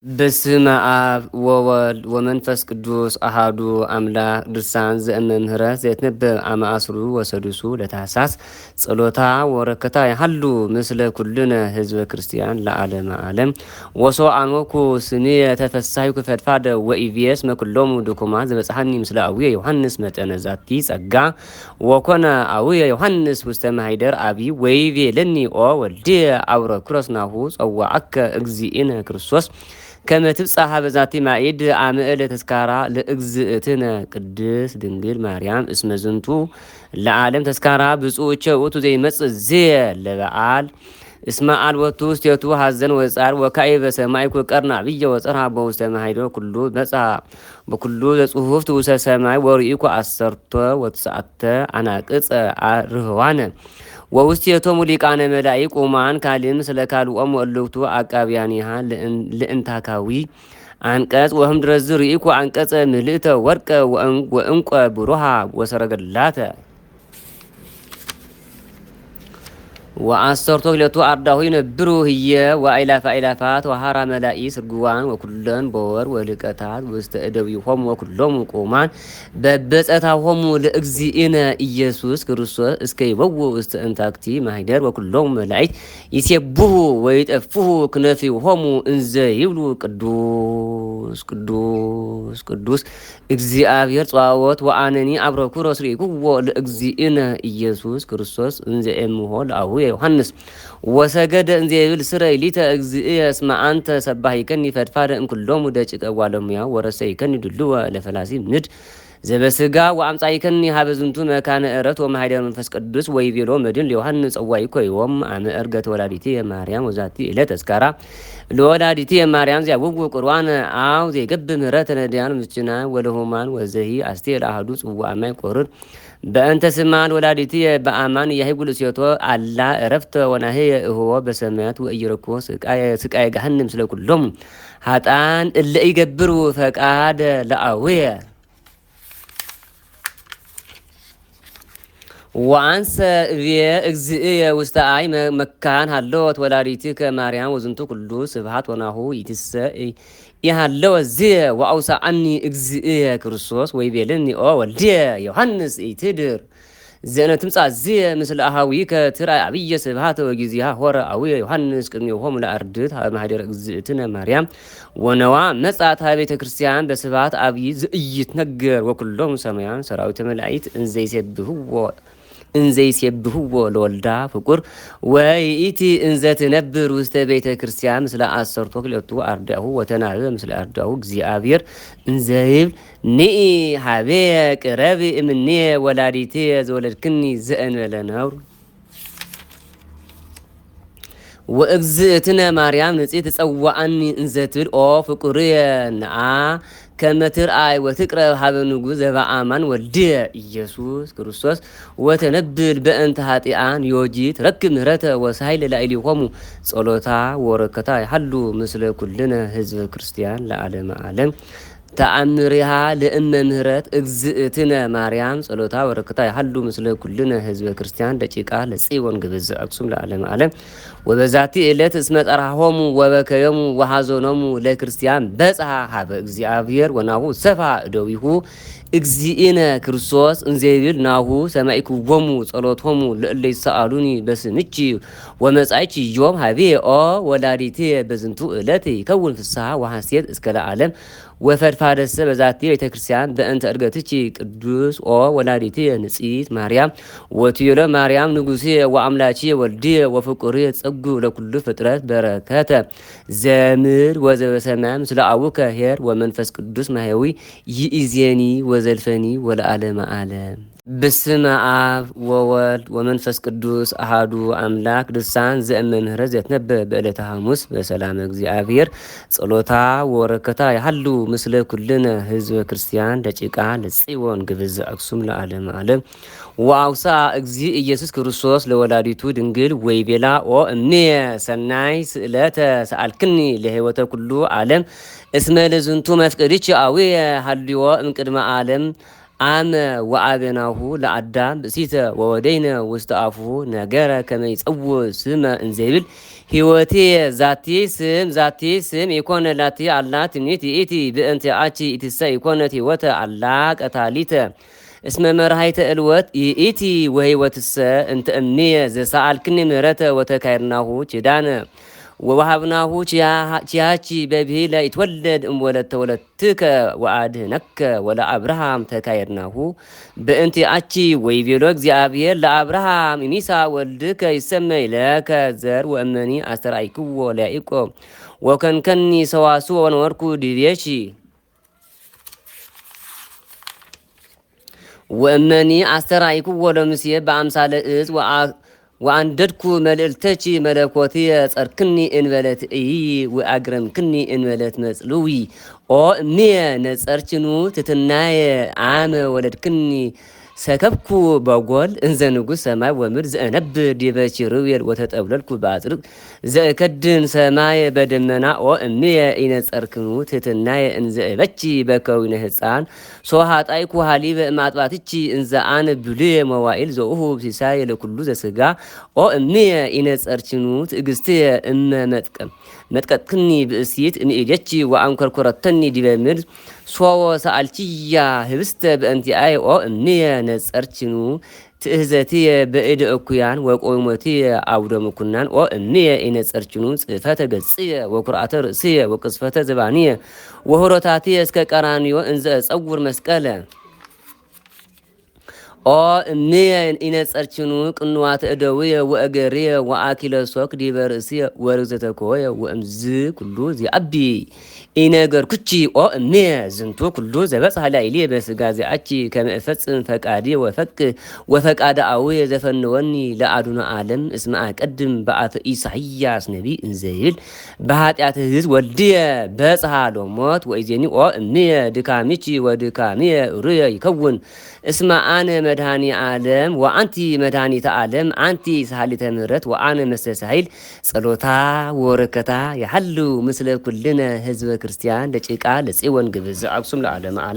በስመ አብ ወወልድ ወመንፈስ ቅዱስ አሃዱ አምላክ ድርሳን ዘእመ-ምህረት ዘይትነበብ አመ-አስሩ ወሰዱሱ ለታኅሳስ ጸሎታ ወረከታ ያሃሉ ምስለ ኩልነ ህዝበ ክርስቲያን ለዓለመ ዓለም ወሶአኖኩ ስምየ ተፈሳሂኩ ፈድፋደ ወኢቢኤስ መኩሎሙ ድኩማን ዘበጽሐኒ ምስለ አቡየ ዮሐንስ መጠነ ዛቲ ጸጋ ወኮነ አቡየ ዮሐንስ ውስተ ማኅደር አብይ ወይቤለኒ ኦ ወልድየ አውረክሮስ ናሁ ጸዋዐከ እግዚእነ ክርስቶስ ከመ ትብጽሕ በዛቲ ማኢድ አምዕለ ተስካራ ለእግዝእትነ ቅድስት ድንግል ማርያም እስመ ዝንቱ ለዓለም ተስካራ ብፁዕ ውእቱ ዘይመጽእ ዝየ ለበዓል እስመ አልቦቱ ውስቴቱ ሐዘን ወጻር ወካዕበ ሰማይ ቀርና ብየ ወጽርሐ በውስተ ማኅደር ኩሉ መጽአ በኩሉ ዘጽሑፍት ውስተ ሰማይ ወርኢኩ አሰርቶ ወትስዓተ አናቅጸ ርህዋነ ወውስቴቶሙ ሊቃነ መላእክት ቁማን ካልእም ስለ ካልኦሙ እልክቱ አቃቢያኒሃ ለእንታካዊ አንቀጽ ወህምድረ ዝርኢኩ አንቀጸ ምልእተ ወርቀ ወእንቆ ብሩሃ ወሰረገላተ ወአሰርቶ ክልኤቱ አርዳሁ ይነብሩ ህየ ወአእላፈ አእላፋት ወሃራ መላኢ ስርግዋን ወኩለን በወር ወልቀታት ውስተ እደዊሆሙ ወኩሎሙ ቁማን በበጸታሆሙ ለእግዚእነ ኢየሱስ ክርስቶስ እስከ ይበውኡ ውስተ እንታክቲ ማኅደር ወኩሎሙ መላእክት ይሴብሑ ወይጠፍሑ ክነፊሆሙ እንዘ ይብሉ ቅዱስ ቅዱስ ቅዱስ እግዚአብሔር ጸባኦት ወአነኒ አብረኩሮስ ርእይክዎ ለእግዚእነ ኢየሱስ ክርስቶስ እንዘ እምሆ ለአቡየ ዮሐንስ ወሰገደ እንዘ ይብል ስረይ ሊተ እግዚእየ እስመ አንተ ሰባሂከኒ ፈድፋደ እምኩሎሙ ደቂቀ ጓለሙያው ወረሰይከኒ ድልወ ለፈላሲ ምድ ዘበስጋ ወአምጻኢከኒ ሀበ ዝንቱ መካነ ዕረፍት ወማኅደረ መንፈስ ቅዱስ ወይቤሎ መድን ለዮሐንስ ጸዋኢኮ ዮም አመ ዕርገተ ወላዲትየ ማርያም ወዛቲ ዕለት ተስካራ ለወላዲትየ ማርያም ዘያውጉ ቁርባነ አው ዘይገብር ምህረተ ነዳያን ምስጭና ወለሁማን ወዘሂ አስቴር አሐዱ ጽዋዕ ማይ ቆርር በእንተ ስማን ወላዲትየ በአማን ያህጉል እሴቶ አላ ዕረፍተ ወናህየ እህዎ በሰማያት ወኢይረክቦ ስቃየ ገሃነም ምስለ ኩሎሙ ኃጥአን እለ ይገብሩ ፈቃደ ለአቡየ ወአንሰ እብየ እግዚእየ ውስተ አይ መካን ሃለወት ወላዲትከ ማርያም ወዝንቱ ኩሉ ስብሐት ወናሁ ይትሰ ይሃለወ ዝየ ወአውሳአኒ እግዚእየ ክርስቶስ ወይቤለኒ ኦ ወልድየ ዮሐንስ ኢትድር ዘነ ትምጻእ ዝየ ምስለ አሃዊከ ትርአይ ዓብየ ስብሐተ ወጊዜሃ ሆረ አቡየ ዮሐንስ ቅድሜሆሙ ለአርድእት ማኅደረ እግዝእትነ ማርያም ወነዋ መጻእት ቤተ ክርስቲያን በስብሐት አብይ ዘኢይትነገር ወኩሎሙ ሰማያን ሰራዊተ መላእክት እንዘይሴብሕዎ ለወልዳ ፍቁር ወይእቲ እንዘ ትነብር ውስተ ቤተ ክርስቲያን ምስለ አሰርቶ ክልኤቱ አርዳኢሁ ወተናብበ ምስለ አርዳኢሁ እግዚአብሔር እንዘይብል ንኢ ሀቤየ ቅረቢ እምኔየ ወላዲትየ ዘወለድክኒ ዘእንበለ ነውር ወእግዝእትነ ማርያም ንጽሕት ትጸዋዐኒ እንዘ ትብል ኦ ፍቁርየ ነአ ከመ ትርአይ ወትቅረብ ሀበ ንጉሥ ዘበአማን ወልድየ ኢየሱስ ክርስቶስ ወተነብል በእንተ ኃጢአን ዮጂ ትረክብ ምህረተ ወሳይል ላዕሌሆሙ ጸሎታ ወረከታ ይሃሉ ምስለ ኩልነ ህዝበ ክርስቲያን ለዓለመ ዓለም ተአምሪሃ ለእመ ምህረት እግዝእትነ ማርያም ጸሎታ ወረከታ ይሃሉ ምስለ ኩልነ ህዝበ ክርስቲያን ደቂቃ ለጽዮን ግብዝ አክሱም ለዓለመ ዓለም ወበዛቲ ዕለት እስመ ጠራሆሙ ወበከዮሙ ወሐዘኖሙ ለክርስቲያን በጽሐ ሀበ እግዚአብሔር ወናሁ ሰፋ እደዊሁ እግዚእነ ክርስቶስ እንዘይብል ናሁ ሰማዕክዎሙ ጸሎቶሙ ለእለ ይሰአሉኒ በስምኪ ወመጻእኪ ዮም ሀቤየ ኦ ወላዲትየ በዝንቱ ዕለት ይከውን ፍስሐ ወሐሴት እስከ ለዓለም ወፈድፋደሰ በዛቲ ቤተ ክርስቲያን በእንተ ዕርገትኪ ቅዱስ ኦ ወላዲትየ ንጽሕት ማርያም ወትቤሎ ማርያም ንጉሥየ ወአምላኪየ ወልድየ ወፍቁርየ ጸጉ ለኩሉ ፍጥረት በረከተ ዘምድር ወዘበሰማይ ምስለ አቡከ ኄር ወመንፈስ ቅዱስ ማሕየዊ ይእዜኒ ወዘልፈኒ ወለዓለመ ዓለም። በስመ አብ ወወልድ ወመንፈስ ቅዱስ አሃዱ አምላክ ድርሳን ዘእመ ምህረት ዘይትነበብ በዕለተ ሐሙስ በሰላም እግዚአብሔር ጸሎታ ወረከታ ይሃሉ ምስለ ኩልነ ህዝበ ክርስቲያን ደቂቃ ለጽዮን ግብዝ አክሱም ለዓለመ ዓለም ወአውሳ እግዚእ ኢየሱስ ክርስቶስ ለወላዲቱ ድንግል ወይቤላ ኦ እምየ ሰናይ ስእለተ ሰአልክኒ ለሕይወተ ኩሉ ዓለም እስመ ለዝንቱ መፍቅድኪ አቡየ ሃልዮ እምቅድመ ዓለም አመ ወአበናሁ ለአዳም ብእሲተ ወወደይነ ውስተ አፉሁ ነገረ ከመ ይጸውዕ ስመ እንዘይብል ህይወቴ ዛቲ ስም ኢኮነ ላቲ አላ ትምኒት ይእቲ ብእንቲ አቺ ኢትሰ ኢኮነት ህይወተ አላ ቀታሊተ እስመ መርሃይተ እልወት ይእቲ ወህይወትሰ እንተ እምየ ዘሰአልክኒ ምህረተ ወተካይርናሁ ኪዳነ ወወሃብናሁ ቺያቺ በብሂለ ይትወለድ እምወለተ ወለትከ ወአድህነከ ወለአብርሃም ተካይርናሁ በእንቲ አቺ ወይቤሎ እግዚአብሔር ለአብርሃም ኢሚሳ ወልድከ ይሰመይ ለከ ዘር ወእመኒ አስተርአይክዎ ለያዕቆብ ወከንከኒ ሰዋስወ ወነወርኩ ዲቤሺ ወእመኒ አስተርአይክዎ ለሙሴ በአምሳለ እዝ ወአንደድኩ መልእልተቺ መለኮት ጸርክኒ እንበለት እይ ወአግረምክኒ እንበለት መጽልዊ ኦ እምየ ነጸርችኑ ትትናየ አመ ወለድክኒ ሰከብኩ በጎል እንዘ ንጉሥ ሰማይ ወምድር ዘእነብር ዲበ ኪሩቤል ወተጠብለልኩ በአጽርቅ ዘእከድን ሰማይ በደመና ኦ እምየ ኢነጸርክኑ ትትናየ እንዘ እበቺ በከዊነ ሕፃን ሶሃጣይኩ ሃሊበ እማጥባትቺ እንዘ አነ ብሉየ መዋኢል ዘኡሁ ሲሳይ ለኩሉ ዘስጋ ኦ እምየ ኢነጸርችኑ ትዕግስትየ እመ መጥቀጥክኒ ብእሲት እምኢደቺ ወአንኰርኰረተኒ ዲበ ምድር ሶወ ሰአልችያ ህብስተ በእንቲአየ ኦ እምየ ነጸርችኑ ትእህዘትየ በእደ እኩያን ወቆሞትየ አውደ ምኩናን ኦ እምየ ኢነጸርችኑ ጽሕፈተ ገጽየ ወኩርአተ ርእስየ ወቅጽፈተ ዘባንየ ወሆሮታትየ እስከ ቀራንዮ እንዘ እጸውር መስቀለ ኦ እምየ ኢነጸርችኑ ቅንዋተ እደውየ ወእገርየ ወአኪለ ሶክ ዲበ ርእስየ ወርግዘተ ኮየ ወእምዝ ኩሉ ዚአቢ ኢነገርኩቺ ኦ እምየ ዝንቱ ኩሉ ዘበጽሐ ላዕሌየ በሥጋ ዚአኪ ከመ እፈጽም ፈቃድየ ወፈቃደ አቡየ ዘፈንወኒ ለአዱነ ዓለም እስመ አቀድም በአፈ ኢሳይያስ ነቢይ እንዘ ይብል በኃጢአተ ሕዝብ ወልድየ በጽሐ ሎሞት ወኢዜኒ ኦ እምየ ድካሚቺ ወድካምየ ሩየ ይከውን እስመ አነ መድኃኒ ዓለም ወአንቲ መድኃኒተ ዓለም አንቲ ሰሃሊተ ምሕረት ወአነ መስተሳሂል ጸሎታ ወበረከታ ያሐሉ ምስለ ኩልነ ህዝበ ክርስቲያን ደቂቃ ለጽዮን ግብዝ አክሱም ለዓለመ ዓለም